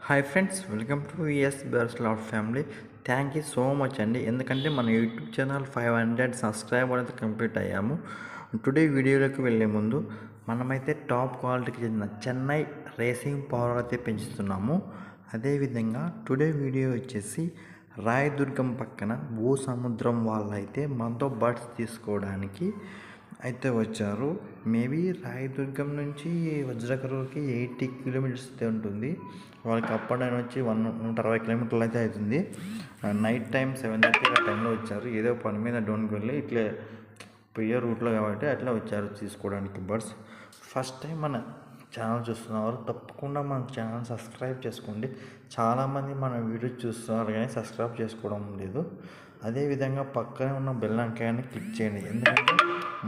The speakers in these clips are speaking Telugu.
Hi friends, welcome to VS బర్స్ లాట్ family. Thank you so much అండి. ఎందుకంటే మన యూట్యూబ్ ఛానల్ 500 సబ్స్క్రైబర్ అయితే కంప్లీట్ అయ్యాము. టుడే వీడియోలోకి వెళ్ళే ముందు మనమైతే టాప్ క్వాలిటీకి చెందిన చెన్నై రేసింగ్ పవర్ అయితే పెంచుతున్నాము. అదేవిధంగా టుడే వీడియో వచ్చేసి రాయదుర్గం పక్కన భూ సముద్రం వాళ్ళు అయితే మనతో బర్డ్స్ తీసుకోవడానికి అయితే వచ్చారు. మేబీ రాయదుర్గం నుంచి వజ్రకరూరుకి 80 కిలోమీటర్స్ అయితే ఉంటుంది. వాళ్ళకి అప్ అండ్ డౌన్ వచ్చి 160 కిలోమీటర్లు అయితే అవుతుంది. నైట్ టైం 7:30 ఆ టైంలో వచ్చారు. ఏదో పని మీద డోన్కి వెళ్ళి ఇట్లా పోయే రూట్లో కాబట్టి అట్లా వచ్చారు తీసుకోవడానికి బర్డ్స్. ఫస్ట్ టైం మన ఛానల్ చూస్తున్నారు, తప్పకుండా మన ఛానల్ సబ్స్క్రైబ్ చేసుకోండి. చాలామంది మన వీడియో చూస్తున్నారు కానీ సబ్స్క్రైబ్ చేసుకోవడం లేదు. అదేవిధంగా పక్కనే ఉన్న బెల్ ఐకాన్ని క్లిక్ చేయండి. ఎందుకంటే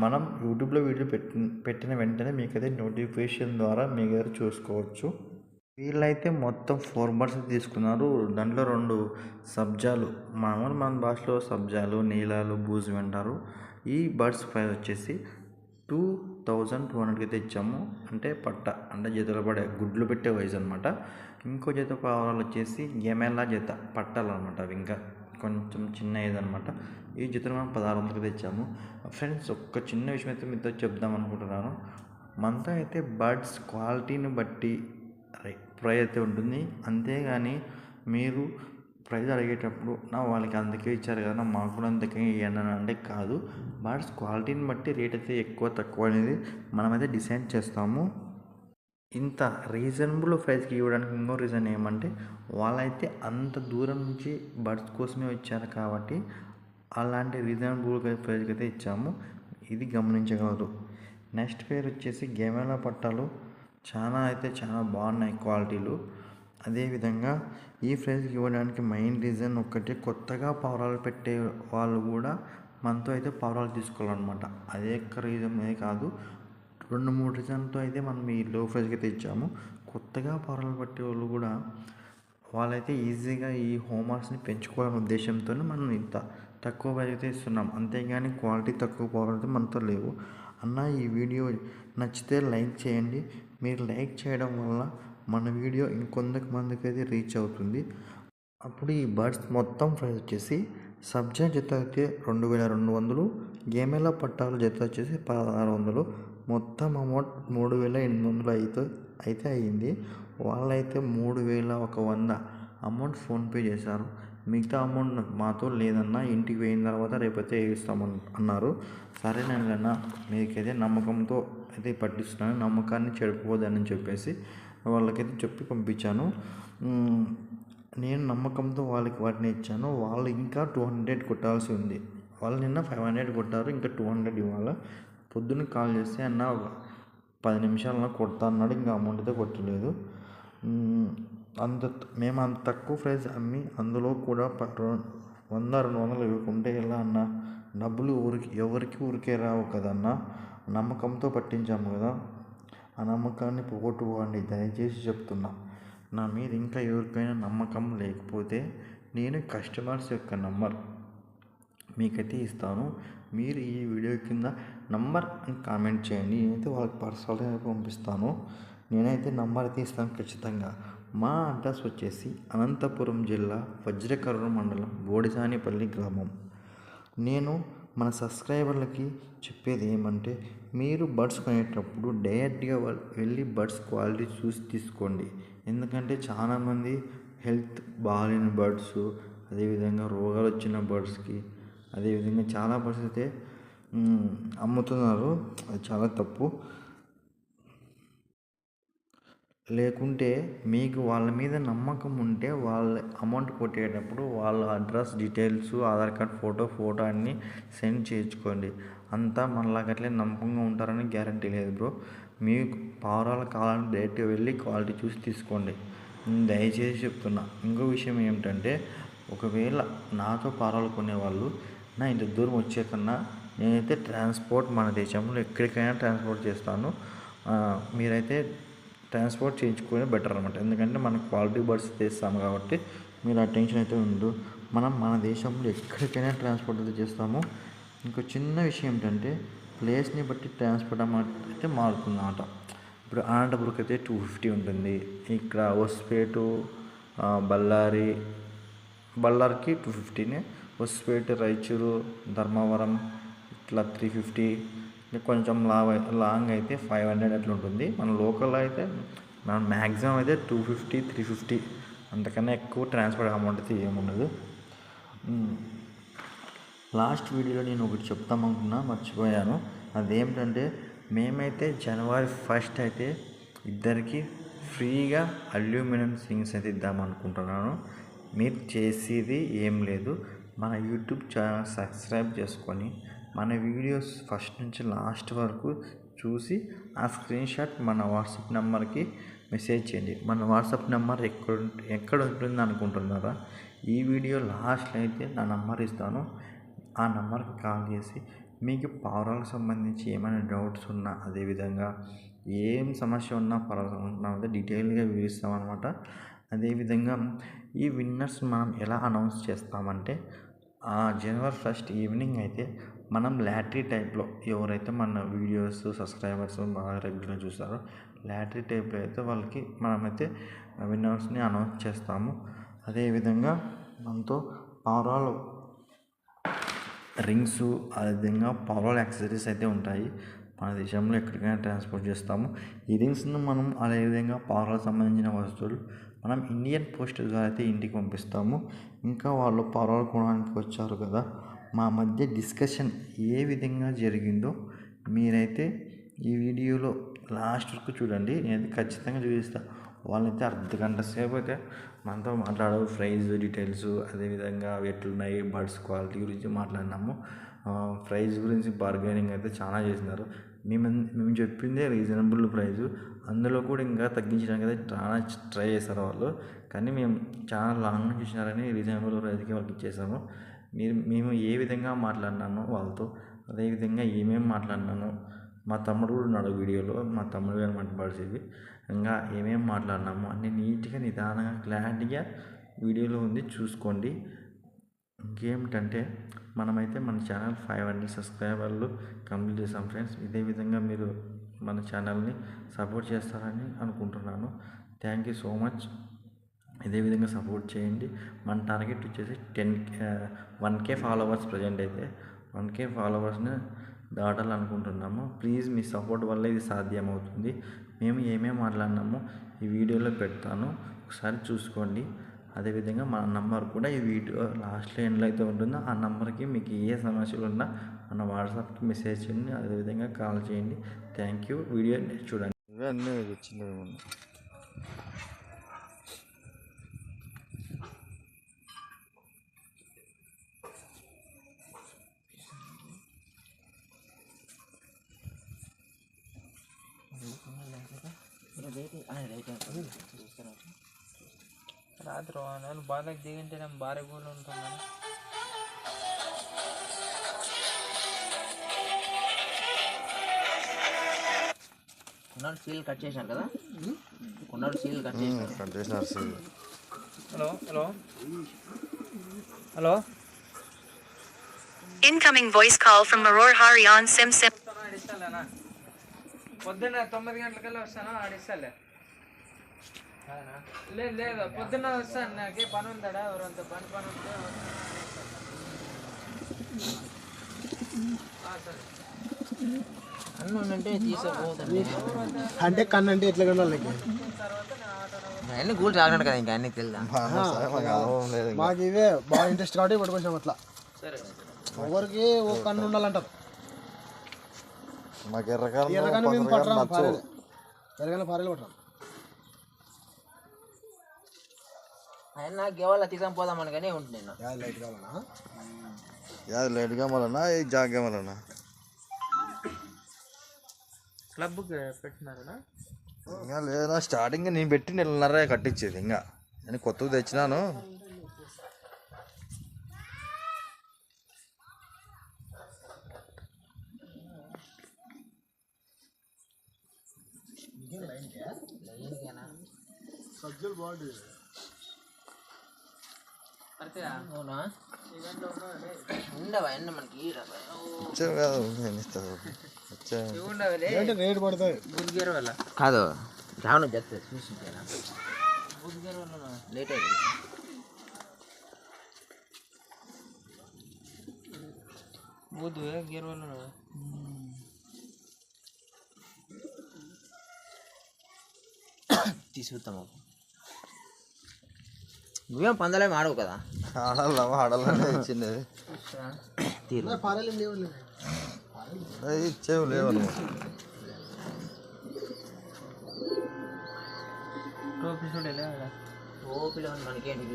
మనం యూట్యూబ్లో వీడియో పెట్టిన వెంటనే మీకు అయితే నోటిఫికేషన్ ద్వారా మీ దగ్గర చూసుకోవచ్చు. వీళ్ళైతే మొత్తం 4 బర్డ్స్ తీసుకున్నారు. దాంట్లో 2 సబ్జాలు, మామూలు మన భాషలో సబ్జాలు, నీలాలు, బూజు అంటారు. ఈ బర్డ్స్ ప్రైస్ వచ్చేసి 2200కి అయితే ఇచ్చాము. అంటే పట్ట అంటే జతలో పడే గుడ్లు పెట్టే వయసు అనమాట. ఇంకో జత పావురాలు వచ్చేసి గెమెల్లా జత పట్టాలు అనమాట. అవి ఇంకా కొంచెం చిన్న ఏజ్ అనమాట. ఈ జతను మనం 1600కి తెచ్చాము. ఫ్రెండ్స్, ఒక్క చిన్న విషయం అయితే మీతో చెప్దాం అనుకుంటున్నాను. మనతో అయితే బర్డ్స్ క్వాలిటీని బట్టి ప్రైజ్ అయితే ఉంటుంది. అంతేగాని మీరు ప్రైజ్ అడిగేటప్పుడు వాళ్ళకి అందుకే ఇచ్చారు కదా మాకు కూడా అందుకే ఇవ్వండి అంటే కాదు. బర్డ్స్ క్వాలిటీని బట్టి రేట్ అయితే ఎక్కువ తక్కువ అనేది మనమైతే డిసైడ్ చేస్తాము. ఇంత రీజనబుల్ ప్రైస్కి ఇవ్వడానికి ఇంకో రీజన్ ఏమంటే వాళ్ళైతే అంత దూరం నుంచి బర్డ్స్ కోసమే వచ్చారు కాబట్టి అలాంటి రీజనబుల్ ప్రైస్కి అయితే ఇచ్చాము. ఇది గమనించగలరు. నెక్స్ట్ పేరు వచ్చేసి గెమెల్లా పట్టాలు. చాలా బాగున్నాయి క్వాలిటీలు. అదేవిధంగా ఈ ప్రైస్కి ఇవ్వడానికి మెయిన్ రీజన్ ఒక్కటే, కొత్తగా పావురాలు పెట్టే వాళ్ళు కూడా మనతో అయితే పావురాలు తీసుకోవాలన్నమాట. అదే ఒక్క రీజన్ కాదు, 2-3 రీజన్తో అయితే మనం ఈ లో ప్రైస్కి అయితే ఇచ్చాము. కొత్తగా పావురాలు పట్టే వాళ్ళు కూడా వాళ్ళైతే ఈజీగా ఈ హోమర్స్ని పెంచుకోవాలనే ఉద్దేశంతో మనం ఇంత తక్కువ ప్రైస్ అయితే ఇస్తున్నాం. అంతేగాని క్వాలిటీ తక్కువ పావురాలు మనతో లేవు. అన్న, ఈ వీడియో నచ్చితే లైక్ చేయండి. మీరు లైక్ చేయడం వల్ల మన వీడియో ఇంకొంతమందికి అయితే రీచ్ అవుతుంది. అప్పుడు ఈ బర్డ్స్ మొత్తం ప్రైస్ వచ్చేసి సబ్జా జత అయితే 2200, గేమెల్లా పట్టాల జత వచ్చేసి 1600, మొత్తం అమౌంట్ 3800 అయితే అయ్యింది. వాళ్ళైతే 3100 అమౌంట్ ఫోన్పే చేశారు. మిగతా అమౌంట్ మాతో లేదన్నా, ఇంటికి పోయిన తర్వాత రేపైతే అన్నారు. సరేనన్నా, మీకైతే నమ్మకంతో అయితే పట్టిస్తున్నాను, నమ్మకాన్ని చెడిపోదని చెప్పేసి వాళ్ళకైతే చెప్పి పంపించాను. నేను నమ్మకంతో వాళ్ళకి వాటిని ఇచ్చాను. వాళ్ళు ఇంకా 200 కొట్టాల్సి ఉంది. వాళ్ళు నిన్న 500 కొట్టారు, ఇంకా 200 ఇవ్వాలి. పొద్దున్న కాల్ చేస్తే అన్న 10 నిమిషాలలో కొడతా అన్నాడు. ఇంకా అమౌంట్ అయితే కొట్టలేదు. మేము అంత తక్కువ ప్రైస్ అమ్మి అందులో కూడా 100-200 ఇవ్వకుంటే ఎలా అన్న? డబ్బులు ఎవరికి ఊరికే రావు కదన్న. నమ్మకంతో పట్టించాము కదా, ఆ నమ్మకాన్ని పోగొట్టుకోండి దయచేసి చెప్తున్నా. నా మీద ఇంకా ఎవరికైనా నమ్మకం లేకపోతే నేను కస్టమర్స్ యొక్క నంబర్ మీకైతే ఇస్తాను. మీరు ఈ వీడియో కింద నంబర్ అని కామెంట్ చేయండి. నేనైతే వాళ్ళకి పర్సనల్గా పంపిస్తాను. నేనైతే నంబర్ అయితే ఇస్తాను ఖచ్చితంగా. మా అడ్రస్ వచ్చేసి అనంతపురం జిల్లా వజ్రకరూరు మండలం బోడిసానిపల్లి గ్రామం. నేను మన సబ్స్క్రైబర్లకి చెప్పేది ఏమంటే, మీరు బర్డ్స్ కొనేటప్పుడు డైరెక్ట్గా వెళ్ళి బర్డ్స్ క్వాలిటీ చూసి తీసుకోండి. ఎందుకంటే చాలామంది హెల్త్ బాగాలేని బర్డ్స్, అదేవిధంగా రోగాలు వచ్చిన బర్డ్స్కి, అదేవిధంగా చాలా బర్డ్స్ అయితే అమ్ముతున్నారు. అది చాలా తప్పు. లేకుంటే మీకు వాళ్ళ మీద నమ్మకం ఉంటే వాళ్ళ అమౌంట్ కొట్టేటప్పుడు వాళ్ళ address details, Aadhaar card photo అన్నీ సెండ్ చేయించుకోండి. అంతా మనలాగట్లే నమ్మకంగా ఉంటారని గ్యారంటీ లేదు బ్రో. మీకు పావురాలు కావాలని డైరెక్ట్గా వెళ్ళి క్వాలిటీ చూసి తీసుకోండి. దయచేసి చెప్తున్నా. ఇంకో విషయం ఏమిటంటే, ఒకవేళ నాతో పావురాలు కొనేవాళ్ళు ఇంత దూరం వచ్చే కన్నా నేనైతే ట్రాన్స్పోర్ట్ మన దేశంలో ఎక్కడికైనా ట్రాన్స్పోర్ట్ చేస్తాను. మీరైతే ట్రాన్స్పోర్ట్ చేయించుకునే బెటర్ అనమాట. ఎందుకంటే మనం క్వాలిటీ బర్డ్స్ చేస్తాము కాబట్టి మీరు ఆ టెన్షన్ అయితే ఉండదు. మనం మన దేశంలో ఎక్కడికైనా ట్రాన్స్పోర్ట్ అయితే చేస్తాము. ఇంకో చిన్న విషయం ఏంటంటే, ప్లేస్ని బట్టి ట్రాన్స్పోర్ట్ అమౌంట్ అయితే మారుతుంది అన్నమాట. ఇప్పుడు అనంతపురంకి అయితే 250 ఉంటుంది. ఇక్కడ హౌస్పేటు, బళ్ళారికి 250, హొస్పేట, రాయచూరు, ధర్మవరం ఇట్లా 350, కొంచెం లాంగ్ అయితే 500 అట్లా ఉంటుంది. మన లోకల్ అయితే మనం మ్యాక్సిమం అయితే 250, 350, అంతకన్నా ఎక్కువ ట్రాన్స్పోర్ట్ అమౌంట్ అయితే ఏముండదు. లాస్ట్ వీడియోలో నేను ఒకటి చెప్తామనుకున్నా, మర్చిపోయాను. అదేమిటంటే మేమైతే January 1st అయితే ఇద్దరికి ఫ్రీగా అల్యూమినియం సింగ్స్ అయితే ఇద్దామనుకుంటున్నాను. మీరు చేసేది ఏం లేదు, మన యూట్యూబ్ ఛానల్ సబ్స్క్రైబ్ చేసుకొని మన వీడియోస్ ఫస్ట్ నుంచి లాస్ట్ వరకు చూసి ఆ స్క్రీన్ షాట్ మన వాట్సాప్ నెంబర్కి మెసేజ్ చేయండి. మన వాట్సాప్ నెంబర్ ఎక్కడ ఉంటుంది అనుకుంటున్నారా? ఈ వీడియో లాస్ట్లో అయితే నా నెంబర్ ఇస్తాను. ఆ నెంబర్కి కాల్ చేసి మీకు పావురాలకు సంబంధించి ఏమైనా డౌట్స్ ఉన్నా, అదేవిధంగా ఏం సమస్య ఉన్నా పర్వాలేదు డీటెయిల్గా వివరిస్తామన్నమాట. అదేవిధంగా ఈ విన్నర్స్ మనం ఎలా అనౌన్స్ చేస్తామంటే January 1st ఈవినింగ్ అయితే మనం లాటరీ టైప్లో ఎవరైతే మన వీడియోస్ సబ్స్క్రైబర్స్ బాగా రెగ్యులర్గా చూస్తారో లాటరీ టైప్లో అయితే వాళ్ళకి మనమైతే విన్నర్స్ని అనౌన్స్ చేస్తాము. అదేవిధంగా మనతో పావురాలు రింగ్స్, అదేవిధంగా పావురాల యాక్సెసరీస్ అయితే ఉంటాయి. మన దేశంలో ఎక్కడికైనా ట్రాన్స్పోర్ట్ చేస్తాము. ఈ రింగ్స్ను మనం అదేవిధంగా పావురాలకు సంబంధించిన వస్తువులు మనం ఇండియన్ పోస్ట్ ద్వారా అయితే ఇంటికి పంపిస్తాము. ఇంకా వాళ్ళు పావురాలు కొనడానికి వచ్చారు కదా, మా మధ్య డిస్కషన్ ఏ విధంగా జరిగిందో మీరైతే ఈ వీడియోలో లాస్ట్ వరకు చూడండి. నేనైతే ఖచ్చితంగా చూపిస్తాను. వాళ్ళైతే అర్ధగంట సేపు అయితే మనతో మాట్లాడారు. ప్రైజ్ డీటెయిల్స్, అదేవిధంగా ఎట్లున్నాయి బర్డ్స్ క్వాలిటీ గురించి మాట్లాడినాము. ప్రైజ్ గురించి బార్గెనింగ్ అయితే చాలా చేసినారు. మేము చెప్పిందే రీజనబుల్ ప్రైజు, అందులో కూడా ఇంకా తగ్గించడానికి అయితే చాలా ట్రై చేస్తారు వాళ్ళు. కానీ మేము చాలా లాంగ్ నుంచి ఇచ్చినారని రీజనబుల్ ప్రైజ్కి వాళ్ళకి ఇచ్చేసాము. మేము ఏ విధంగా మాట్లాడినానో వాళ్ళతో, అదేవిధంగా ఏమేమి మాట్లాడినానో మా తమ్ముడు కూడా ఉన్నాడు వీడియోలో. మా తమ్ముడు గారు మాట్లాడేది ఇంకా ఏమేమి మాట్లాడినామో అన్నీ నీట్గా నిదానంగా క్లారిటీగా వీడియోలో ఉంది, చూసుకోండి. ఇంకేమిటంటే మనమైతే మన ఛానల్ 500 సబ్స్క్రైబర్లు కంప్లీట్ చేసాం ఫ్రెండ్స్. ఇదే విధంగా మీరు మన ఛానల్ని సపోర్ట్ చేస్తారని అనుకుంటున్నాను. Thank you so much. ఇదే విధంగా సపోర్ట్ చేయండి. మన టార్గెట్ వచ్చేసి 1K ఫాలోవర్స్. ప్రజెంట్ అయితే 1K ఫాలోవర్స్ని దాటాలనుకుంటున్నాము. ప్లీజ్ మీ సపోర్ట్ వల్ల ఇది సాధ్యమవుతుంది. మేము ఏమేమి మాట్లాడినామో ఈ వీడియోలో పెడతాను, ఒకసారి చూసుకోండి. అదేవిధంగా మన నంబర్ కూడా ఈ వీడియో లాస్ట్లో ఎండ్లో అయితే ఉంటుందో ఆ నెంబర్కి మీకు ఏ సమస్యలు ఉన్నా మన వాట్సాప్కి మెసేజ్ చేయండి, అదేవిధంగా కాల్ చేయండి. Thank you. వీడియో చూడండి. అన్నీ వచ్చింది రాత్రి వాళ్ళు బాగా దిగింటే నేను భార్య కూడా ఉంటున్నాను. కొన్నాడు సీల్ కట్ చేశారు కదా, కొన్నాడు సీల్ కట్ చేశారు seal. Hello hello hello, incoming voice call from మరోర్ హరి ఆన్ సిమ్ సిమ్. ఆడిస్తాలేనా పొద్దున్న 9 గంటలకల్లా వస్తాను, ఆడిస్తాలే. లేదు లేదు, పొద్దున్న వస్తాను, నాకే పని ఉందాడా, ఎవరంత పని ఉంటే సరే. అన్నంటే తీసుకోపోతుంది అంటే కన్ను అంటే ఎట్లా కన్నా అన్ని కూల్ తాగండి కదా, ఇంకా అన్ని తెలుదా మాకు ఇవే బాగా ఇంట్రెస్ట్ కాబట్టి పట్టుకొచ్చాం అట్లా. సరే, ఎవరికి ఒక కన్ను ఉండాలంటారు. మాకు ఎర్రగానే మేము పట్టరాం, ఎర్రగానే పారేలు పట్టరాం. ఆయన గేవాళ్ళ తీసుకొని పోదామని కానీ ఉంటుంది. నేను లైట్ కావాలన్నా, లైట్ కావాలన్నా జాగ్ కావాలన్నా క్లబ్కి పెట్టినారా? ఇంకా లేదా స్టార్టింగ్ నేను పెట్టి 1.5 కట్టించేది. ఇంకా నేను కొత్తగా తెచ్చినాను. రేట్ పడతాయి కాదు రావణ లేట్ అయింది బుద్ధు గేర్ వల్ల తీసుకుంటాము. నువ్వేం పందాలేం ఆడవు కదా. ఆడాలనే ఇచ్చింది ఇచ్చేవి లేవు టోపీలో మనకేంటి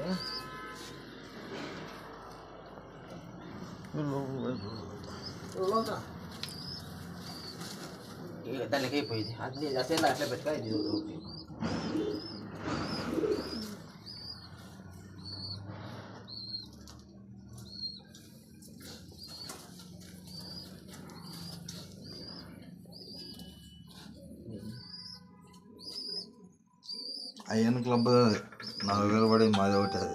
దానికి అయిపోయింది. అది అసలు అట్లా పెట్టుకో. ఇది టోపీ అయ్యన్ క్లబ్ అది 4000 పడింది. మాది ఒకటి అది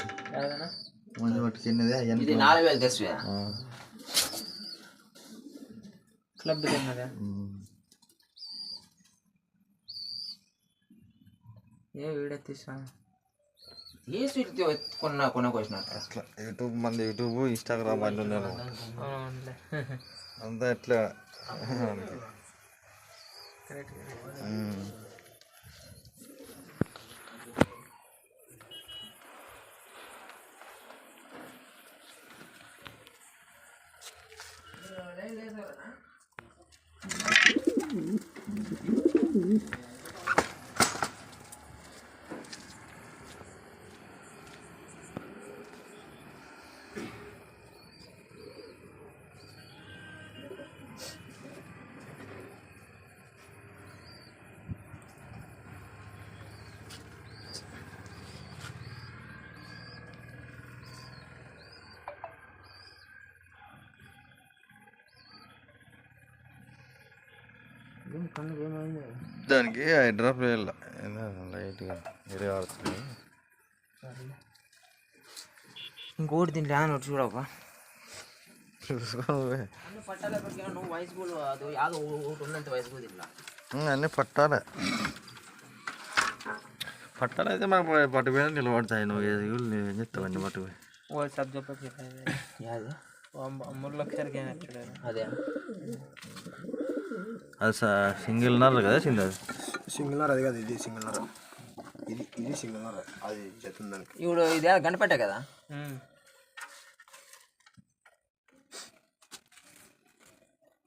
మంచి పట్టుకున్నది అయ్యన్ 4000 తెస్తా క్లబ్ తిన్నదా ఏ వీడియో తీసా ఏ స్వీట్ కొనకొచ్చిన అట్లా యూట్యూబ్ మంది యూట్యూబ్ ఇన్స్టాగ్రామ్ అన్నీ ఉన్నాను అంతా ఎట్లా దానికి హైడ్రాప్ వేయాల లైట్గా వేరే ఆడుతుంది. ఇంకోటి దీంట్లో అని వచ్చి చూడక చూసుకోవే నువ్వు వయసు కూడా అది యాదో ఒకటి ఉన్నంత వయసు కూడా ఇట్లా అన్నీ పట్టాలే పట్టాలైతే మనకు పట్టుకుపోయినా నిలబడతాయి. నువ్వు ఏం చెప్తావు అన్నీ పట్టుకుపోయి అదే అది సింగిల్ నర్ కదా సింగల్ సింగిల్నర్ అది కాదు, ఇది సింగిల్నర్. ఇది సింగిల్నర్. అది చెప్తుందానికి ఇప్పుడు ఇది గణపట్టే కదా.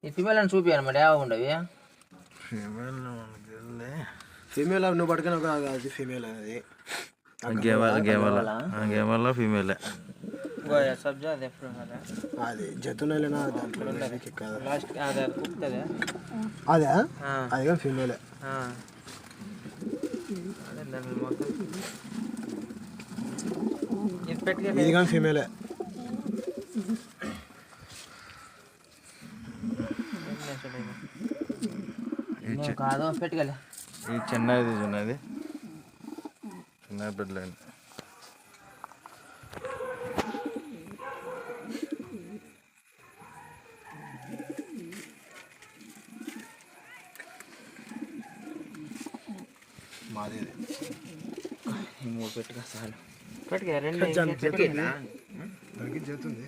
ఈ ఫిమేల్ అని చూపించాను మరి ఏవో ఉండవి. ఫీమేల్ నువ్వు పట్టుకుని అది ఫీమేల్ అనేది గేమల్లో ఫీమేలే అది జతునైనా దాంట్లో అదే అది కానీ ఫీమేలే. ఇది కానీ ఫీమేలే. కాదు పెట్టుకోలే. ఇది చిన్నది చిన్న బిడ్డ లైన్ మాది మూడు పెట్టుగా చాలు. పెట్టుగా దానికి జతుంది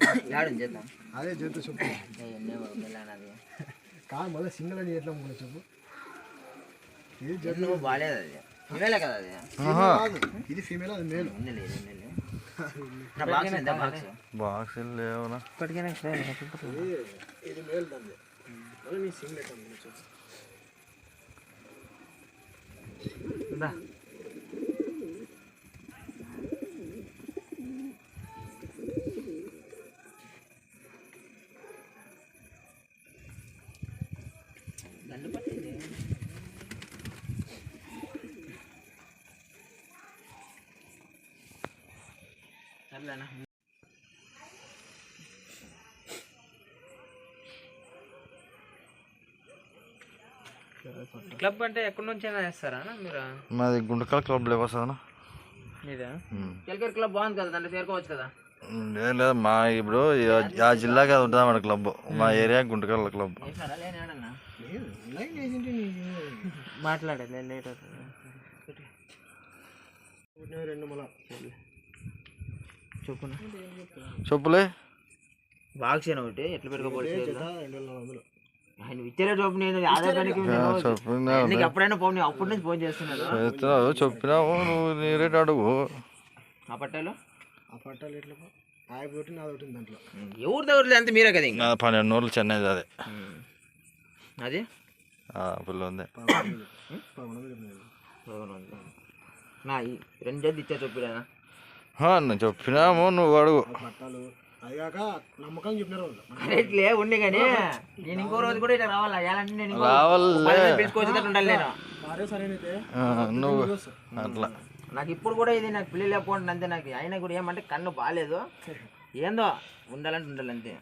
చేద్దాం. అదే జతు చెప్పు కాదు మళ్ళీ సింగిల్ అని ఎట్లా ముందు చెప్పు. ఇది జతు బాగాలేదు. అది ఫిమేలే కదా. అది ఇది ఫీమేల్ అది మేల్. బాక్స్ లేవునా ఇది మేల్ దాన్ని మళ్ళీ నీ సింగిల్ ఎట్లా ముందు చెప్పు. క్లబ్ అంటే ఎక్కడి నుంచి అయినా వేస్తారా మీరు? మాది గుండకాల క్లబ్ లేవసానా మీదా? కెల్కేర్ క్లబ్ బాగుంది కదా, దాంట్లో చేరుకోవచ్చు కదా. ఏం లేదు మా ఇప్పుడు ఆ జిల్లాకి అది ఉంటుంది మన క్లబ్. మా ఏరియా గుంటకల్ క్లబ్. మాట్లాడలే లేట్ అవుతుంది. 2 మల చెప్పున్నా చెప్పులే బాక్సేనా ఒకటి ఎట్లా పెట్టుకోపోతే జత 2400 ఆయన ఇచ్చేరే చొప్పు నేను ఆదాయానికి నీకు ఎప్పుడైనా ఫోన్ అప్పటి నుంచి ఫోన్ చేస్తున్నాను చెప్పినావు నువ్వు నీ రేట్ అడుగు ఆ పట్టాలు ఆ పట్టాలు ఎట్లా ఆయనతోటి నాదొకటి దాంట్లో ఎవరి దగ్గర అంతే మీరే కదా ఇంకా 12 రోజులు చెన్నై అదే అది పిల్ల ఉంది నా ఈ 2 జత ఇచ్చా చెప్పిరా చెప్పినాము నువ్వు అడుగు పట్టాలు అది కాక నమ్మకం చెప్పినారు వాళ్ళు కరెక్ట్లే ఉండి కానీ నేను ఇంకో రోజు కూడా ఇట్లా రావాలా ఎలాంటి నేను పిలుచుకోవచ్చు ఉండాలి నేను సరే సరేనైతే నువ్వు అట్లా నాకు ఇప్పుడు కూడా ఇది నాకు పిల్లలు లేకపోండి అంతే నాకు అయినా కూడా ఏమంటే కన్ను బాగాలేదు ఏందో ఉండాలంటే ఉండాలి అంతే